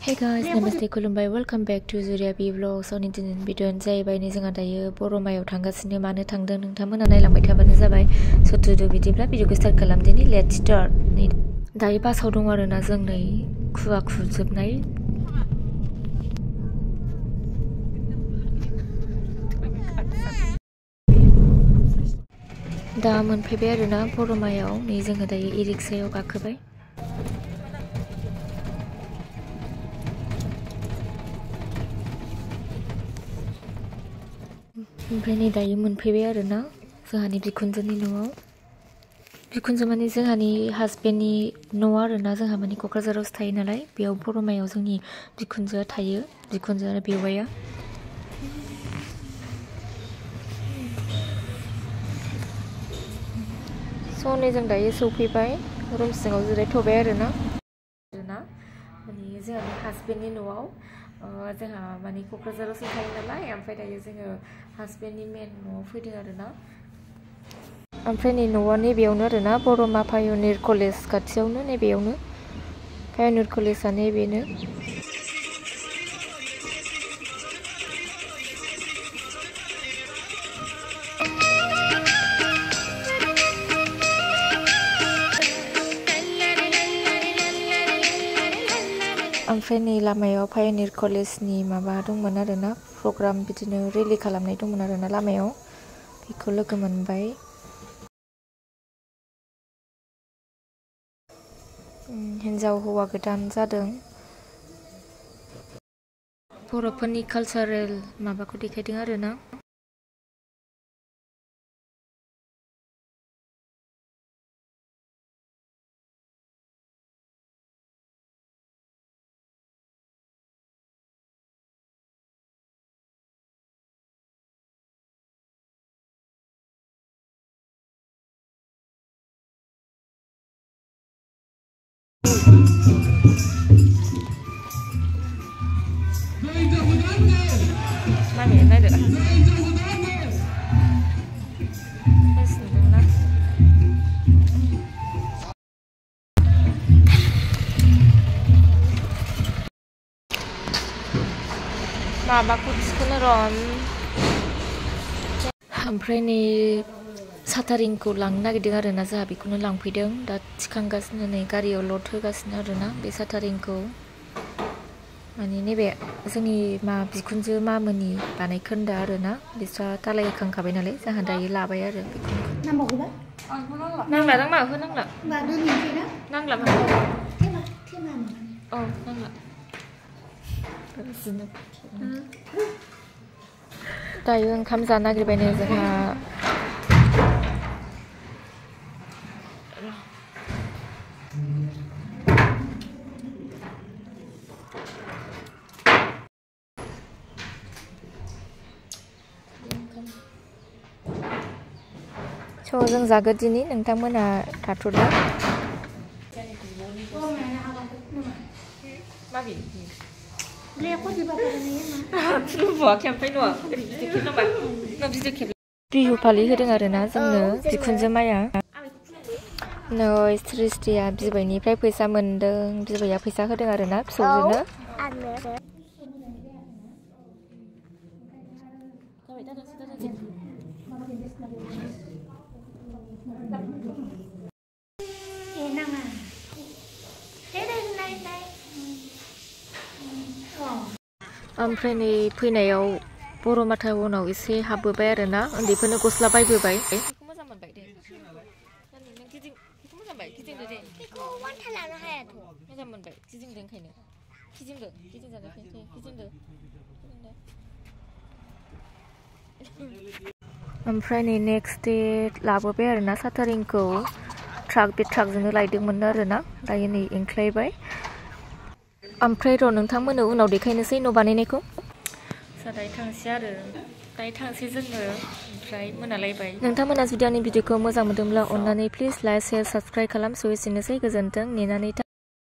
Hey guys, namaste खुलुमबाय welcome back to Zuriabi vlog. So दिनैनि भिडिअ'आनो जाहैबाय नै जोंहा दायो बरमायाव थांगासिनो मानो थांदों नोंथांमोना नायलांबाय थाबानो जाबाय। So to बिदिब्ला भिडिअ'खौ स्टार्ट खालामदिनि let's start। नै दायो बासाव दं आरोना जों नै खुवा खुजोबनाय। दा मोनफैबाय आरोना बरमायाव नै जोङो दायो इ-रिक्सायाव गाखोबाय। ओमफ्राय नै दायो मोनफैबाय आरोना जोंहानि बिखुनजोनि न'आव। बिखुनजो माने जोंहानि हासबेन्डनि न' आरोना जोंहा माने क'क्राझारावसो थायो नालाय बेयाव बरमायाव जोंनि बिखुनजोआ थायो बिखुनजो आरो बेवाइया। स' नै जों दायो सौफैबाय रुम सिङाव जिरायथ'बाय आरोना माने जोंहानि हासबेन्डनि न'आव जोंहा माने क'क्राझारावसो थायो नालाय ओमफ्राय दायो जोङो हासबेन्डनि मेन न'आव फैदों आरोना। ओमफ्राय नै न'आ नैबेयावनो आरोना बरमा पाय'निर कलेज खाथियावनो नैबेयावनो पाय'निर कलेजआ नैबेनो। ओमफ्राय नै लामायाव पाय'निर कलेजनि माबा दंमोन आरोना प्रग्राम बिदिनो रेलि खालामनाय दंमोन आरोना लामायाव बेखौ लोगो मोनबाय। हिन्जाव हौवा गोदान जादों। बर'फोरनि कालचारेल माबाखौ देखायदों आरोना। माबाखौ थिखोनो र' ओमफ्राय नै साटारिंखौ लांनो नागिरदों आरोना जोंहा बेखौनो लांफैदों दा थिखांगासिनो नै गारियाव लड होगासिनो आरोना बे साटारिंखौ माने नैबे जोंनि बिखुनजो मामोननि बानायखोन्दा आरोना बिस्रा दालाय होखांखाबाय नालाय जोंहा दायो लाबाय आरो बेखौ। नांला होनांला नांला औ नांला दायो ओंखाम जानो नागिरबायनो जोंहा स' जों जागोन दिनै नोंथांमोना थाथ'दो। बिहु फालि होदों आरोना जोंनो बिखुनजो माया। नै सृष्टिया बिबैनिफ्राय फैसा मोनदों बिबैया फैसा होदों आरोना फिसौजोनो। ओमफ्राय नै फैनायाव बरमा टाउनाव एसे हाबबोबाय आरोना उन्दैफोरनो गस्ला बायबोबाय। मोजां मोनबाय दे मोजां मोनबाय गिदिंदो दे मोजां मोनबाय गिदिंदो ओंखायनो गिदिंदो ओमफ्राय नै नेक्स्ट दे लाबोबाय आरोना साटारिंखौ बे ट्राकजोंनो लायदोंमोन आरोना दायो नै एंख्लायबाय। ओमफ्राय र' नोंथांमोननो उनाव देखायनोसै न' बानायनायखौ। दायो थांसै आरो जोङो ओमफ्राय मोनालायबाय। नोंथांमोना जुदि आंनि भिडिअखौ मोजां मोनदोंब्ला अन्नानै प्लिज लाइक शेयार साबस्क्राइब खालाम। एसेनोसै गोजोन्थों नेनानै था।